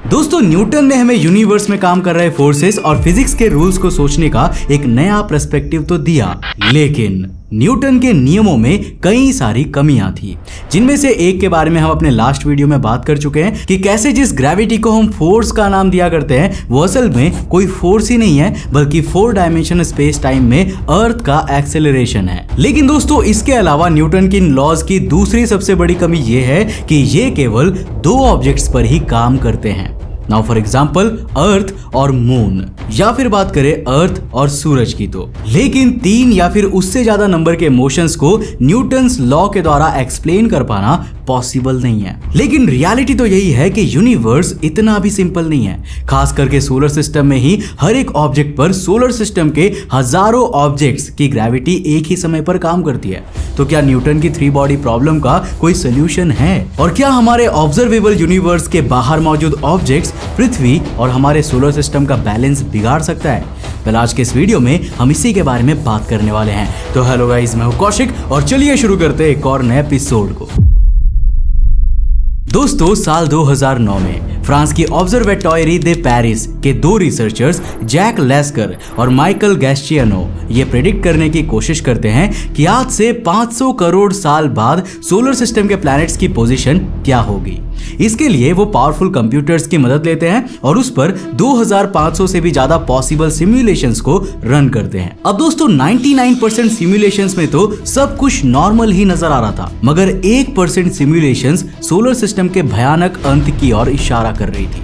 दोस्तों न्यूटन ने हमें यूनिवर्स में काम कर रहे फोर्सेस और फिजिक्स के रूल्स को सोचने का एक नया पर्सपेक्टिव तो दिया, लेकिन न्यूटन के नियमों में कई सारी कमियां थी, जिनमें से एक के बारे में हम अपने लास्ट वीडियो में बात कर चुके हैं कि कैसे जिस ग्रेविटी को हम फोर्स का नाम दिया करते हैं वो असल में कोई फोर्स ही नहीं है बल्कि 4 डायमेंशनल स्पेस टाइम में अर्थ का एक्सेलरेशन है। लेकिन दोस्तों इसके अलावा न्यूटन की इन लॉज की दूसरी सबसे बड़ी कमी ये है कि ये केवल 2 ऑब्जेक्ट्स पर ही काम करते हैं। नाउ फॉर एग्जाम्पल अर्थ और मून, या फिर बात करें अर्थ और सूरज की तो। लेकिन 3 या फिर उससे ज्यादा नंबर के मोशंस को न्यूटन्स लॉ के द्वारा एक्सप्लेन कर पाना पॉसिबल नहीं है। लेकिन रियलिटी तो यही है कि यूनिवर्स इतना भी सिंपल नहीं है। खास करके सोलर सिस्टम में ही हर एक ऑब्जेक्ट पर सोलर सिस्टम के हजारों ऑब्जेक्ट्स की ग्रेविटी एक ही समय पर काम करती है। तो क्या न्यूटन की 3 बॉडी प्रॉब्लम का कोई सोल्यूशन है? और क्या हमारे ऑब्जर्वेबल यूनिवर्स के बाहर मौजूद ऑब्जेक्ट्स पृथ्वी और हमारे सोलर सिस्टम का बैलेंस बिगाड़ सकता है? वेल आज के इस वीडियो में हम इसी के बारे में बात करने वाले हैं। तो हेलो गाइस, मैं हूं कौशिक और चलिए शुरू करते हैं एक और नए एपिसोड को। दोस्तों साल 2009 में फ्रांस की ऑब्जर्वेटोरी दे पेरिस के 2 रिसर्चर्स जैक लेस्कर और माइकल गैस्टियानो ये प्रेडिक्ट करने की कोशिश करते हैं कि आज से 500 करोड़ साल बाद सोलर सिस्टम के प्लैनेट्स की पोजीशन क्या होगी। इसके लिए वो पावरफुल कंप्यूटर्स की मदद लेते हैं और उस पर 2500 से भी ज्यादा पॉसिबल सिमुलेशंस को रन करते हैं। अब दोस्तों 99% सिमुलेशंस में तो सब कुछ नॉर्मल ही नजर आ रहा था, मगर 1% सिमुलेशंस सोलर सिस्टम के भयानक अंत की ओर इशारा कर रही थी।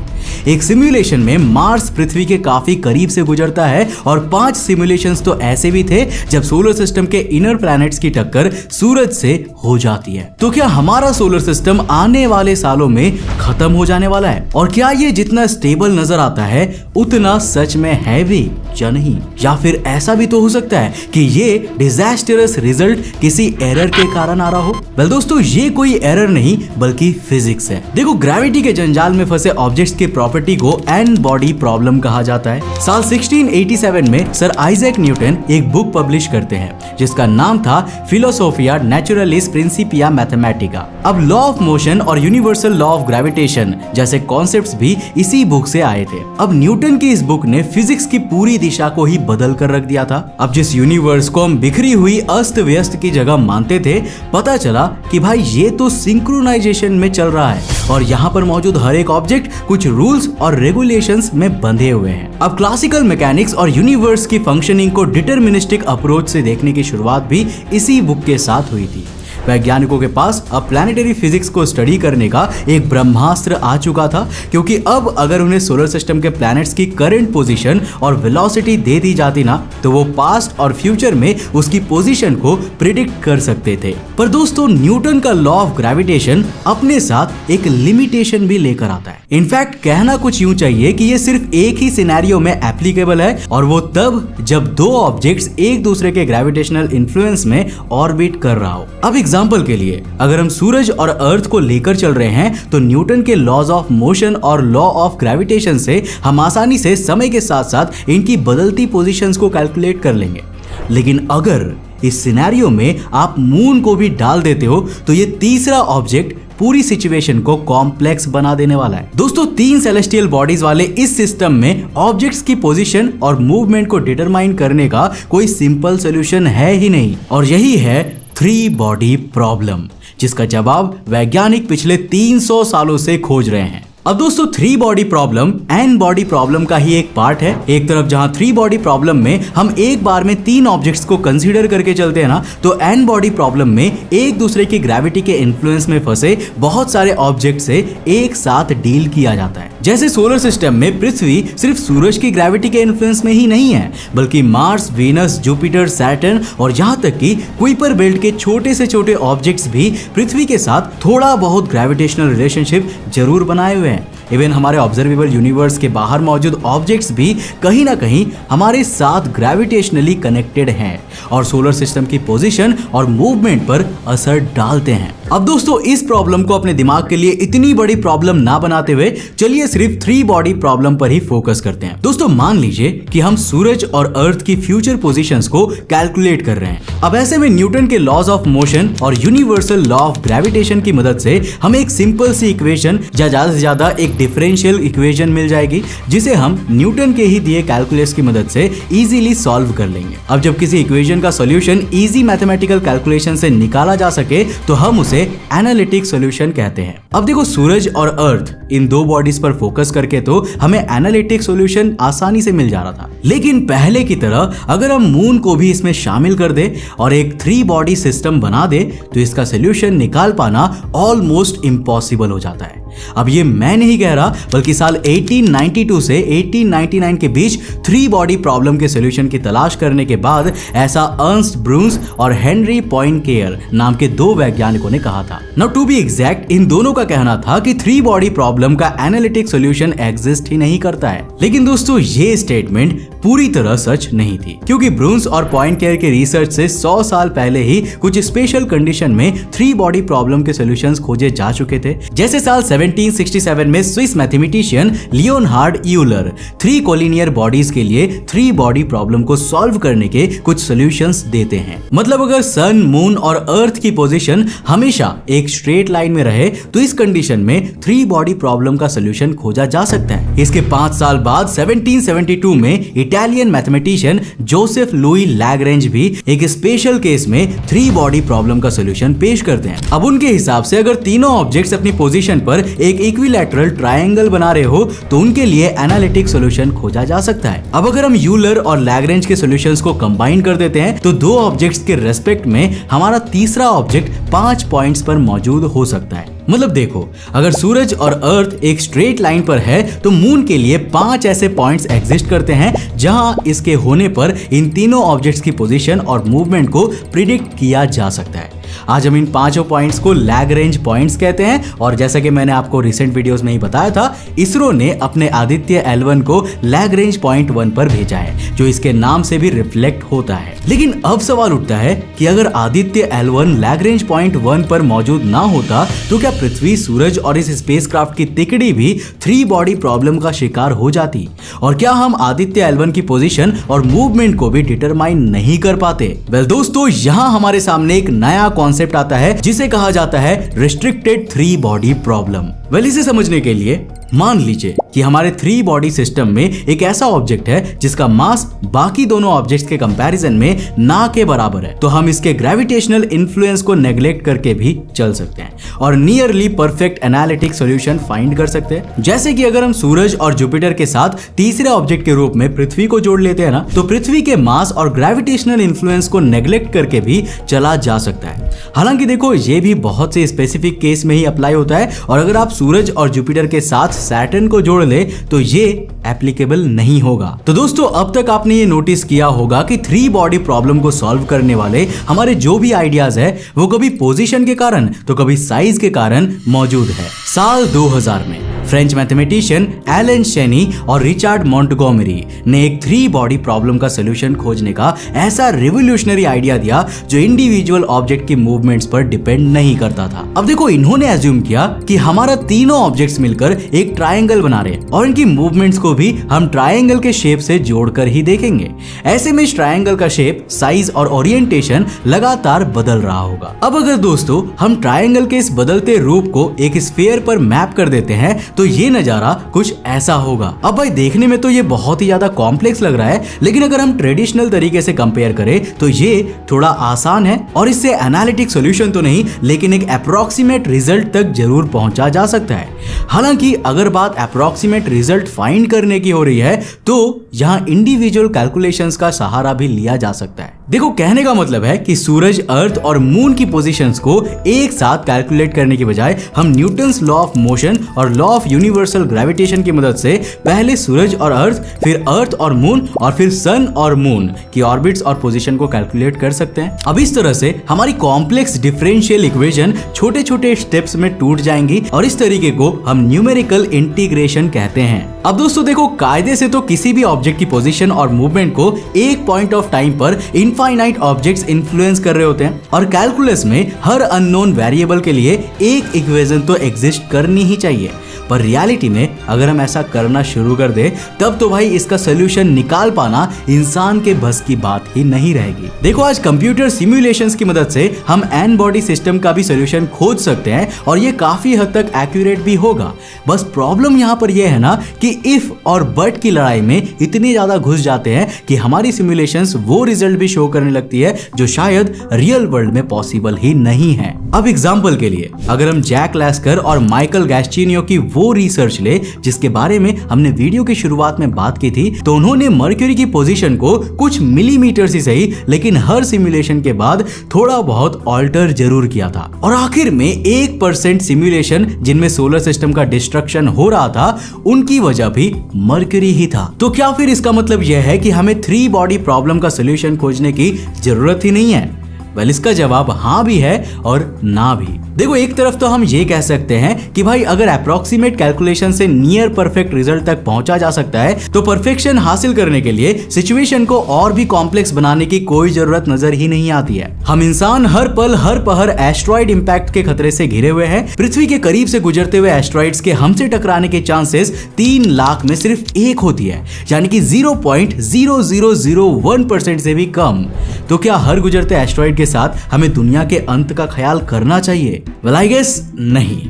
एक सिमुलेशन में मार्स पृथ्वी के काफी करीब से गुजरता है और 5 सिमुलेशंस तो ऐसे भी थे जब सोलर सिस्टम के इनर प्लैनेट्स की टक्कर सूरज से हो जाती है। तो क्या हमारा सोलर सिस्टम आने वाले सालों में खत्म हो जाने वाला है? और क्या ये जितना स्टेबल नजर आता है उतना सच में है भी या नहीं? या फिर ऐसा भी तो हो सकता है कि ये डिजास्टरस रिजल्ट किसी एरर के कारण आ रहा हो? वेल दोस्तों ये कोई एरर नहीं बल्कि फिजिक्स है। देखो ग्रेविटी के जंजाल में फंसे ऑब्जेक्ट्स की प्रॉपर्टी को एन बॉडी प्रॉब्लम कहा जाता है। साल 1687 में सर आइजैक न्यूटन एक बुक पब्लिश करते हैं जिसका नाम था फिलोसोफिया नेचुरलिस प्रिंसिपिया मैथमेटिका। अब लॉ ऑफ मोशन और यूनिवर्सल लॉ ऑफ ग्रेविटेशन जैसे कॉन्सेप्ट्स भी इसी बुक से आए थे। अब न्यूटन की इस बुक ने फिजिक्स की पूरी दिशा को ही बदल कर रख दिया था। अब जिस यूनिवर्स को हम बिखरी हुई अस्त व्यस्त की जगह मानते थे, पता चला कि भाई ये तो सिंक्रोनाइजेशन में चल रहा है और यहाँ पर मौजूद हर एक ऑब्जेक्ट कुछ रूल्स और रेगुलेशंस में बंधे हुए हैं। अब क्लासिकल मैकेनिक्स और यूनिवर्स की फंक्शनिंग को डिटरमिनिस्टिक अप्रोच से देखने की शुरुआत भी इसी बुक के साथ हुई थी। वैज्ञानिकों के पास अब प्लैनेटरी फिजिक्स को स्टडी करने का एक ब्रह्मास्त्र आ चुका था, क्योंकि अब अगर उन्हें सोलर सिस्टम के प्लैनेट्स की करंट पोजीशन और वेलोसिटी दे दी जाती ना, तो वो पास्ट और फ्यूचर में उसकी पोजीशन को प्रिडिक्ट कर सकते थे। पर दोस्तों न्यूटन का लॉ ऑफ ग्रेविटेशन अपने साथ एक लिमिटेशन भी लेकर आता है। इनफैक्ट कहना कुछ यूं चाहिए कि ये सिर्फ एक ही सिनेरियो में एप्लीकेबल है, और वो तब जब 2 ऑब्जेक्ट्स एक दूसरे के ग्रेविटेशनल इन्फ्लुएंस में ऑर्बिट कर रहा हो। अब एग्जाम्पल के लिए अगर हम सूरज और अर्थ को लेकर चल रहे हैं तो न्यूटन के लॉज ऑफ मोशन और लॉ ऑफ ग्रेविटेशन से हम आसानी से समय के साथ साथ इनकी बदलती पोजीशंस को कैलकुलेट कर लेंगे। लेकिन अगर इस सिनेरियो में आप मून को भी डाल देते हो तो ये तीसरा ऑब्जेक्ट पूरी सिचुएशन को कॉम्प्लेक्स बना देने वाला है। दोस्तों 3 सेलेस्टियल बॉडीज वाले इस सिस्टम में ऑब्जेक्ट्स की पोजीशन और मूवमेंट को डिटरमाइन करने का कोई सिंपल सॉल्यूशन है ही नहीं, और यही है 3 बॉडी प्रॉब्लम, जिसका जवाब वैज्ञानिक पिछले 300 सालों से खोज रहे हैं। अब दोस्तों 3 body problem n body problem का ही एक पार्ट है। एक तरफ जहां 3 बॉडी प्रॉब्लम में हम एक बार में 3 ऑब्जेक्ट्स को कंसीडर करके चलते हैं ना, तो एन बॉडी प्रॉब्लम में एक दूसरे की ग्रेविटी के इन्फ्लुएंस में फंसे बहुत सारे ऑब्जेक्ट से एक साथ डील किया जाता है। जैसे सोलर सिस्टम में पृथ्वी सिर्फ सूरज की ग्रेविटी के इन्फ्लुएंस में ही नहीं है, बल्कि मार्स, वीनस, जुपिटर, सैटर्न और यहाँ तक कि कुइपर बेल्ट के छोटे से छोटे ऑब्जेक्ट्स भी पृथ्वी के साथ थोड़ा बहुत ग्रेविटेशनल रिलेशनशिप जरूर बनाए हुए हैं। इवन हमारे ऑब्जर्वेबल यूनिवर्स के बाहर मौजूद ऑब्जेक्ट्स भी कहीं ना कहीं हमारे साथ ग्रेविटेशनली कनेक्टेड हैं और सोलर सिस्टम की पोजीशन और मूवमेंट पर असर डालते हैं। अब दोस्तों इस प्रॉब्लम को अपने दिमाग के लिए इतनी बड़ी प्रॉब्लम ना बनाते हुए चलिए सिर्फ 3 बॉडी प्रॉब्लम पर ही फोकस करते हैं। दोस्तों मान लीजिए कि हम सूरज और अर्थ की फ्यूचर पोजीशंस को कैलकुलेट कर रहे हैं। अब ऐसे में न्यूटन के लॉज ऑफ मोशन और यूनिवर्सल लॉ ऑफ ग्रेविटेशन की मदद से हम एक सिंपल सी इक्वेशन या ज्यादा से ज्यादा एक डिफरेंशियल इक्वेशन मिल जाएगी, जिसे हम न्यूटन के ही दिए कैलकुलस की मदद से इजीली सॉल्व कर लेंगे। अब जब किसी इक्वेशन का सॉल्यूशन इजी मैथमेटिकल कैलकुलेशन से निकाला जा सके तो हम उसे एनालिटिक सॉल्यूशन कहते हैं। अब देखो, सूरज और अर्थ इन दो बॉडीज पर फोकस करके तो हमें एनालिटिक सॉल्यूशन आसानी से मिल जा रहा था, लेकिन पहले की तरह अगर हम मून को भी इसमें शामिल कर दे और एक 3 बॉडी सिस्टम बना दे तो इसका सॉल्यूशन निकाल पाना ऑलमोस्ट इम्पॉसिबल हो जाता है। अब ये मैं नहीं कह रहा, बल्कि साल 1892 से 1899 के बीच 3 बॉडी प्रॉब्लम के सॉल्यूशन की तलाश करने के बाद ऐसा अर्नस्ट ब्रून्स और हेनरी पॉइनकेयर नाम के 2 वैज्ञानिकों ने कहा था। नाउ टू बी एग्जैक्ट, इन दोनों का कहना था कि 3 बॉडी प्रॉब्लम का एनालिटिक सॉल्यूशन एग्जिस्ट ही नहीं करता है। लेकिन दोस्तों, ये स्टेटमेंट पूरी तरह सच नहीं थी, क्योंकि ब्रून्स और पॉइनकेयर के रिसर्च से 100 साल पहले ही कुछ स्पेशल कंडीशन में 3 बॉडी प्रॉब्लम के सॉल्यूशंस खोजे जा चुके थे। जैसे साल 1767 में Swiss mathematician Leonhard Euler 3 collinear bodies के लिए 3 बॉडी प्रॉब्लम को सॉल्व करने के कुछ सॉल्यूशंस देते हैं। मतलब अगर सन, मून और अर्थ की पोजीशन हमेशा एक स्ट्रेट लाइन में रहे तो इस कंडीशन में 3 बॉडी प्रॉब्लम का सॉल्यूशन खोजा जा सकता है। इसके 5 साल बाद 1772 में Italian mathematician Joseph Louis Lagrange भी एक स्पेशल केस में 3 बॉडी प्रॉब्लम का सॉल्यूशन पेश करते हैं। अब उनके हिसाब से अगर तीनों ऑब्जेक्ट्स अपनी पोजीशन पर एक इक्विलैटरल ट्रायंगल बना रहे हो तो उनके लिए एनालिटिक सॉल्यूशन खोजा जा सकता है। अब अगर हम यूलर और लैग्रेंज के सॉल्यूशंस को कंबाइन कर देते हैं तो 2 ऑब्जेक्ट्स के रेस्पेक्ट में हमारा तीसरा ऑब्जेक्ट 5 पॉइंट्स पर मौजूद हो सकता है। मतलब देखो, अगर सूरज और अर्थ एक स्ट्रेट लाइन पर है तो मून के लिए 5 ऐसे पॉइंट्स एग्जिस्ट करते हैं जहां इसके होने पर इन तीनों ऑब्जेक्ट्स की पोजीशन और मूवमेंट को प्रिडिक्ट किया जा सकता है। आज हम इन 5 पॉइंट्स को लैग्रेंज पॉइंट्स कहते हैं, और जैसा कि मैंने आपको रिसेंट वीडियोस में ही बताया था, इसरो ने अपने आदित्य L1 को लैग्रेंज पॉइंट 1 पर भेजा है, जो इसके नाम से भी रिफ्लेक्ट होता है। लेकिन अब सवाल उठता है कि अगर आदित्य L1 लैग्रेंज पॉइंट 1 पर मौजूद ना होता तो क्या पृथ्वी, सूरज और इस स्पेसक्राफ्ट की तिकड़ी भी 3 बॉडी प्रॉब्लम का शिकार हो जाती? और क्या हम आदित्य L1 की पोजीशन और मूवमेंट को भी डिटरमाइन नहीं कर पाते? वेल दोस्तों, यहाँ हमारे सामने एक नया कॉन्सेप्ट आता है जिसे कहा जाता है रिस्ट्रिक्टेड 3 बॉडी प्रॉब्लम। वेल, इसे समझने के लिए मान लीजिए कि हमारे 3 बॉडी सिस्टम में एक ऐसा ऑब्जेक्ट है जिसका मास बाकी दोनों ऑब्जेक्ट्स के कंपैरिजन में ना के बराबर है, तो हम इसके ग्रेविटेशनल इन्फ्लुएंस को नेग्लेक्ट करके भी चल सकते हैं और nearly perfect analytic solution find कर सकते हैं। जैसे कि अगर हम सूरज और जुपिटर के साथ तीसरे ऑब्जेक्ट के रूप में पृथ्वी को जोड़ लेते हैं ना, तो पृथ्वी के मास और ग्रेविटेशनल इन्फ्लुएंस को नेग्लेक्ट करके भी चला जा सकता है। हालांकि देखो, ये भी बहुत से स्पेसिफिक केस में ही अप्लाई होता है, और अगर आप सूरज और जुपिटर के साथ सैटर्न को जोड़ ले तो ये एप्लीकेबल नहीं होगा। तो दोस्तों, अब तक आपने ये नोटिस किया होगा कि 3 बॉडी प्रॉब्लम को सॉल्व करने वाले हमारे जो भी आइडियाज है वो कभी पोजीशन के कारण तो कभी साइज के कारण मौजूद है। साल 2000 में फ्रेंच मैथमेटिशियन एलन शेनी और रिचर्ड मॉन्टगोमेरी ने एक 3 बॉडी प्रॉब्लम का सॉल्यूशन खोजने का ऐसा रिवोल्यूशनरी आइडिया दिया जो इंडिविजुअल ऑब्जेक्ट की मूवमेंट्स पर डिपेंड नहीं करता था। अब देखो, इन्होंने एज्यूम किया कि हमारा तीनों ऑब्जेक्ट्स मिलकर एक ट्रायंगल बना रहे हैं और इनकी मूवमेंट्स को भी हम ट्रायंगल के शेप से जोड़कर ही देखेंगे। ऐसे में इस ट्रायंगल का शेप, साइज और ओरिएंटेशन लगातार बदल रहा होगा। अब अगर दोस्तों हम ट्रायंगल के इस बदलते रूप को एक स्फीयर पर मैप कर देते हैं तो ये नजारा कुछ ऐसा होगा। अब भाई, देखने में तो ये बहुत ही ज्यादा कॉम्प्लेक्स लग रहा है, लेकिन अगर हम ट्रेडिशनल तरीके से कंपेयर करें तो ये थोड़ा आसान है और इससे एनालिटिक सॉल्यूशन तो नहीं, लेकिन एक अप्रोक्सीमेट रिजल्ट तक जरूर पहुंचा जा सकता है। हालांकि अगर बात अप्रोक्सीमेट रिजल्ट फाइंड करने की हो रही है तो यहाँ इंडिविजुअल कैलकुलेशंस का सहारा भी लिया जा सकता है। देखो, कहने का मतलब है कि सूरज, अर्थ और मून की पोजीशंस को एक साथ कैलकुलेट करने की बजाय हम न्यूटन्स लॉ ऑफ मोशन और लॉ ऑफ यूनिवर्सल ग्रेविटेशन की मदद से पहले सूरज और अर्थ, फिर अर्थ और मून और फिर सन और मून की ऑर्बिट्स और पोजीशन को कैलकुलेट कर सकते हैं। अब इस तरह से हमारी कॉम्प्लेक्स डिफरेंशियल इक्वेशन छोटे छोटे स्टेप्स में टूट जाएंगी और इस तरीके को हम न्यूमेरिकल इंटीग्रेशन कहते हैं। अब दोस्तों देखो, कायदे से तो किसी भी ऑब्जेक्ट की पोजीशन और मूवमेंट को एक पॉइंट ऑफ टाइम पर इनफाइनाइट ऑब्जेक्ट्स इन्फ्लुएंस कर रहे होते हैं और कैलकुलस में हर अननोन वेरिएबल के लिए एक इक्वेशन तो एग्जिस्ट करनी ही चाहिए। पर रियलिटी में अगर हम ऐसा करना शुरू कर दे तब तो भाई इसका सोल्यूशन निकाल पाना इंसान के बस की बात ही नहीं रहेगी। देखो आज कंप्यूटर सिमुलेशंस की मदद से हम एन बॉडी सिस्टम का भी सोल्यूशन खोज सकते हैं और ये काफी हद तक एक्यूरेट भी होगा। बस प्रॉब्लम यहाँ पर यह है ना कि इफ और बट की लड़ाई में इतने ज्यादा घुस जाते हैं कि हमारी सिमुलेशंस वो रिजल्ट भी शो करने लगती है जो शायद रियल वर्ल्ड में पॉसिबल ही नहीं है। अब एग्जाम्पल के लिए अगर हम जैक लेस्कर और माइकल गैस्टिनियो की वो रिसर्च ले जिसके बारे में हमने वीडियो की शुरुआत में बात की थी, तो उन्होंने मर्क्यूरी की पोजीशन को कुछ मिलीमीटर ही सही लेकिन हर सिमुलेशन के बाद थोड़ा बहुत ऑल्टर जरूर किया था और आखिर में 1% सिमुलेशन जिनमें सोलर सिस्टम का डिस्ट्रक्शन हो रहा था उनकी वजह भी मर्क्यूरी ही था। तो क्या फिर इसका मतलब यह है कि हमें 3 बॉडी प्रॉब्लम का सोल्यूशन खोजने की जरूरत ही नहीं है? वेल इसका जवाब हाँ भी है और ना भी। देखो एक तरफ तो हम ये कह सकते हैं कि भाई अगर अप्रोक्सीमेट कैलकुलेशन से नियर परफेक्ट रिजल्ट तक पहुंचा जा सकता है तो परफेक्शन हासिल करने के लिए सिचुएशन को और भी कॉम्प्लेक्स बनाने की कोई जरूरत नजर ही नहीं आती है। हम इंसान हर पल हर पहर एस्ट्रॉइड इंपैक्ट के खतरे से घिरे हुए हैं। पृथ्वी के करीब से गुजरते हुए एस्ट्रॉइड्स के हमसे टकराने के चांसेस 3 लाख में सिर्फ एक होती है, यानी कि 0.0001% से भी कम। तो क्या हर गुजरते एस्ट्रॉइड के साथ हमें दुनिया के अंत का ख्याल करना चाहिए? वेल आई गेस नहीं।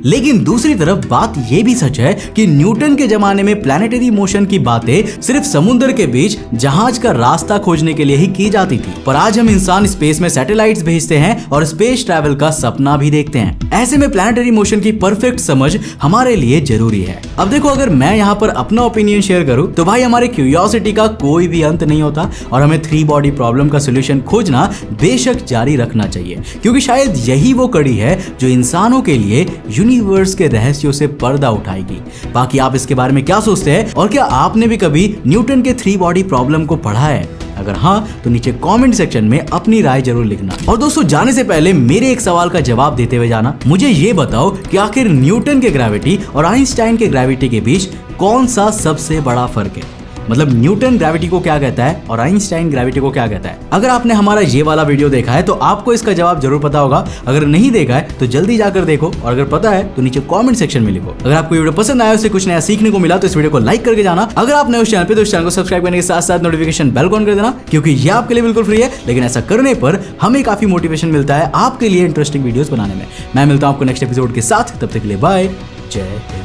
लेकिन दूसरी तरफ बात यह भी सच है कि न्यूटन के जमाने में प्लैनेटरी मोशन की बातें सिर्फ समुद्र के बीच जहाज का रास्ता खोजने के लिए ही की जाती थी, पर आज हम इंसान स्पेस में सैटेलाइट्स भेजते हैं और स्पेस ट्रैवल का सपना भी देखते हैं। ऐसे में प्लैनेटरी मोशन की परफेक्ट समझ हमारे लिए जरूरी है। अब देखो अगर मैं यहाँ पर अपना ओपिनियन शेयर करूं तो भाई हमारे क्यूरियोसिटी का कोई भी अंत नहीं होता और हमें 3 बॉडी प्रॉब्लम का सोल्यूशन खोजना बेशक जारी रखना चाहिए, क्योंकि शायद यही वो कड़ी है जो इंसानों के लिए यूनिवर्स के रहस्यों से पर्दा उठाएगी। बाकी आप इसके बारे में क्या सोचते हैं और क्या आपने भी कभी न्यूटन के 3 बॉडी प्रॉब्लम को पढ़ा है? अगर हाँ तो नीचे कमेंट सेक्शन में अपनी राय जरूर लिखना। और दोस्तों जाने से पहले मेरे एक सवाल का जवाब देते हुए जाना, मुझे ये बताओ कि आखिर न्यूटन के ग्रेविटी और आइंस्टाइन के ग्रेविटी के बीच कौन सा सबसे बड़ा फर्क है? मतलब न्यूटन ग्रेविटी को क्या कहता है और आइंस्टाइन ग्रेविटी को क्या कहता है? अगर आपने हमारा ये वाला वीडियो देखा है तो आपको इसका जवाब जरूर पता होगा। अगर नहीं देखा है तो जल्दी जाकर देखो और अगर पता है तो नीचे कमेंट सेक्शन में लिखो। अगर आपको वीडियो पसंद आया, उससे कुछ नया सीखने को मिला तो इस वीडियो को लाइक करके जाना। अगर आप नए उस चैनल पे तो इस चैनल को सब्सक्राइब करने के साथ साथ नोटिफिकेशन बेल को ऑन कर देना, क्योंकि ये आपके लिए बिल्कुल फ्री है, लेकिन ऐसा करने पर हमें काफी मोटिवेशन मिलता है आपके लिए इंटरेस्टिंग वीडियोस बनाने में। मैं मिलता हूं आपको नेक्स्ट एपिसोड के साथ, तब तक के लिए बाय, जय हिंद।